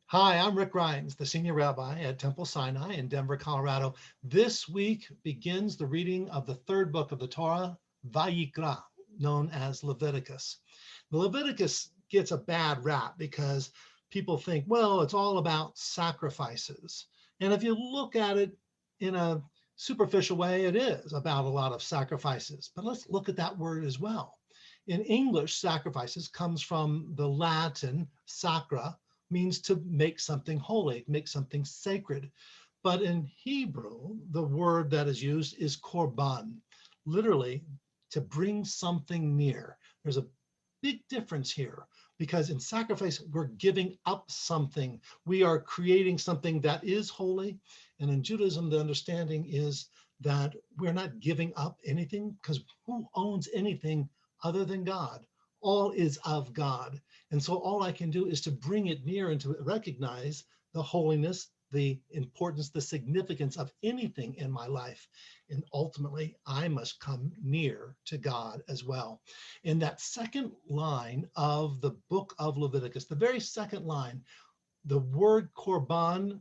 Hi, I'm Rick Rheins, the Senior Rabbi at Temple Sinai in Denver, Colorado. This week begins the reading of the third book of the Torah, Vayikra, known as Leviticus. The Leviticus gets a bad rap because people think, well, it's all about sacrifices. And if you look at it in a superficial way, it is about a lot of sacrifices. But let's look at that word as well. In English, sacrifices comes from the Latin sacra, means to make something holy, make something sacred. But in Hebrew, the word that is used is korban, literally to bring something near. There's a big difference here because in sacrifice, we're giving up something. We are creating something that is holy. And in Judaism, the understanding is that we're not giving up anything because who owns anything other than God? All is of God. And so all I can do is to bring it near and to recognize the holiness, the importance, the significance of anything in my life. And ultimately, I must come near to God as well. In that second line of the book of Leviticus, the very second line, the word korban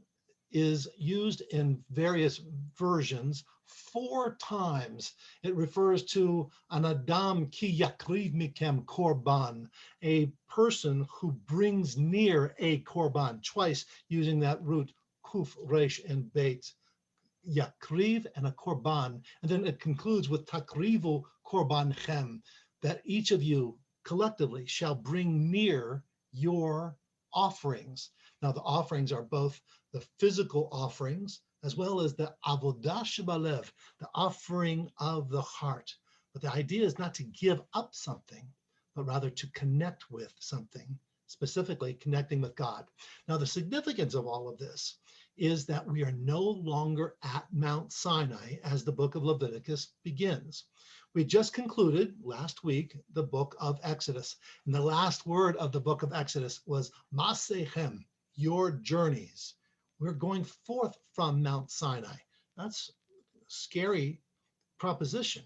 is used in various versions 4 times. It refers to an Adam ki yakriv mikem korban, a person who brings near a korban, twice using that root kuf, resh, and beit. Yakriv and a korban. And then it concludes with takrivu korbanchem, that each of you collectively shall bring near your offerings. Now, the offerings are both the physical offerings as well as the avodah shebalev, the offering of the heart. But the idea is not to give up something, but rather to connect with something, specifically connecting with God. Now, the significance of all of this is that we are no longer at Mount Sinai as the book of Leviticus begins. We just concluded last week the book of Exodus, and the last word of the book of Exodus was Masechem, your journeys. We're going forth from Mount Sinai. That's a scary proposition.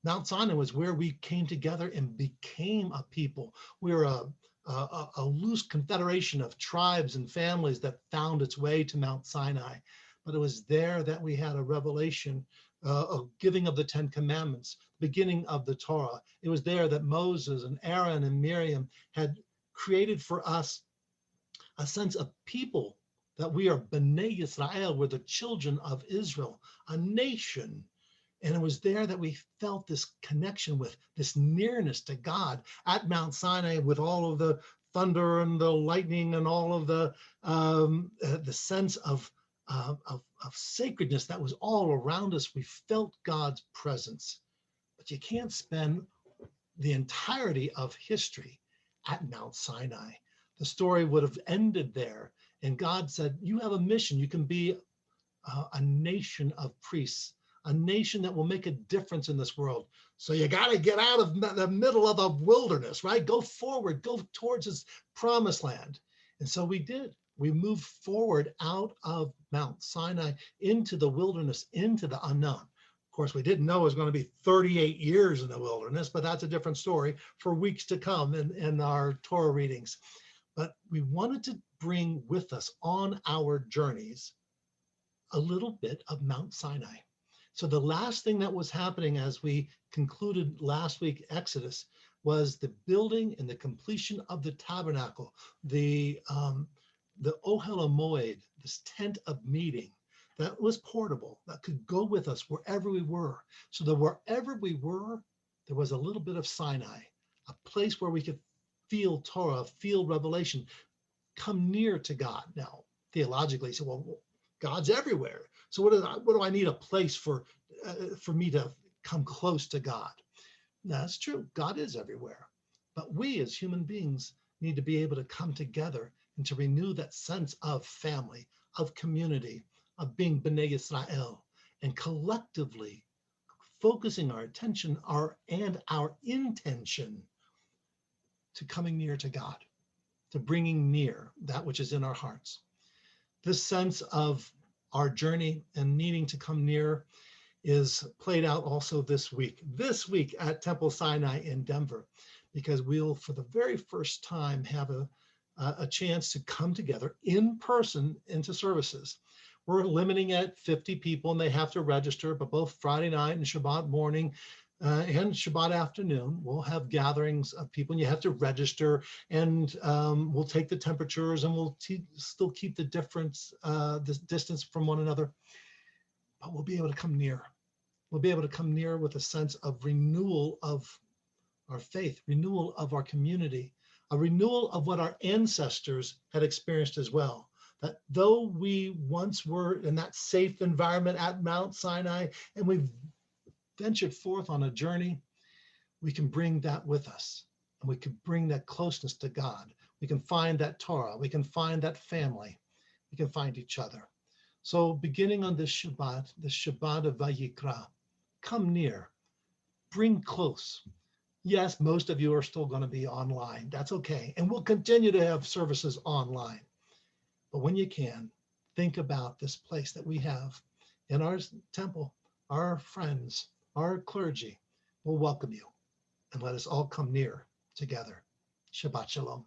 Mount Sinai was where we came together and became a people. We're a loose confederation of tribes and families that found its way to Mount Sinai. But it was there that we had a revelation, a giving of the Ten Commandments, beginning of the Torah. It was there that Moses and Aaron and Miriam had created for us a sense of people, that we are Bnei Yisrael, we're the children of Israel, a nation. And it was there that we felt this connection with this nearness to God at Mount Sinai, with all of the thunder and the lightning and all of the sense of sacredness that was all around us. We felt God's presence. But you can't spend the entirety of history at Mount Sinai. The story would have ended there. And God said, you have a mission. You can be a nation of priests, a nation that will make a difference in this world. So you got to get out of the middle of the wilderness, right? Go forward, go towards this promised land. And so we did. We moved forward out of Mount Sinai into the wilderness, into the unknown. Of course, we didn't know it was going to be 38 years in the wilderness, but that's a different story for weeks to come in our Torah readings. But we wanted to bring with us on our journeys a little bit of Mount Sinai. So the last thing that was happening as we concluded last week Exodus was the building and the completion of the tabernacle, the Ohel HaMoed, this tent of meeting that was portable, that could go with us wherever we were. So that wherever we were, there was a little bit of Sinai, a place where we could feel Torah, feel revelation, come near to God. Now, theologically, so well, God's everywhere. So what do I need a place for me to come close to God? That's true. God is everywhere. But we as human beings need to be able to come together and to renew that sense of family, of community, of being Bnei Yisrael, and collectively focusing our attention and our intention to coming near to God, to bringing near that which is in our hearts. This sense of our journey and needing to come near is played out also this week at Temple Sinai in Denver, because we'll, for the very first time, have a chance to come together in person into services. We're limiting at 50 people and they have to register, but both Friday night and Shabbat morning and Shabbat afternoon, we'll have gatherings of people and you have to register, and we'll take the temperatures and we'll still keep the distance from one another, but we'll be able to come near. We'll be able to come near with a sense of renewal of our faith, renewal of our community, a renewal of what our ancestors had experienced as well. That though we once were in that safe environment at Mount Sinai and we've ventured forth on a journey, we can bring that with us and we can bring that closeness to God. We can find that Torah, we can find that family, we can find each other. So beginning on this Shabbat of Vayikra, come near, bring close. Yes, most of you are still going to be online. That's okay. And we'll continue to have services online. But when you can, think about this place that we have in our temple. Our friends, our clergy will welcome you, and let us all come near together. Shabbat Shalom.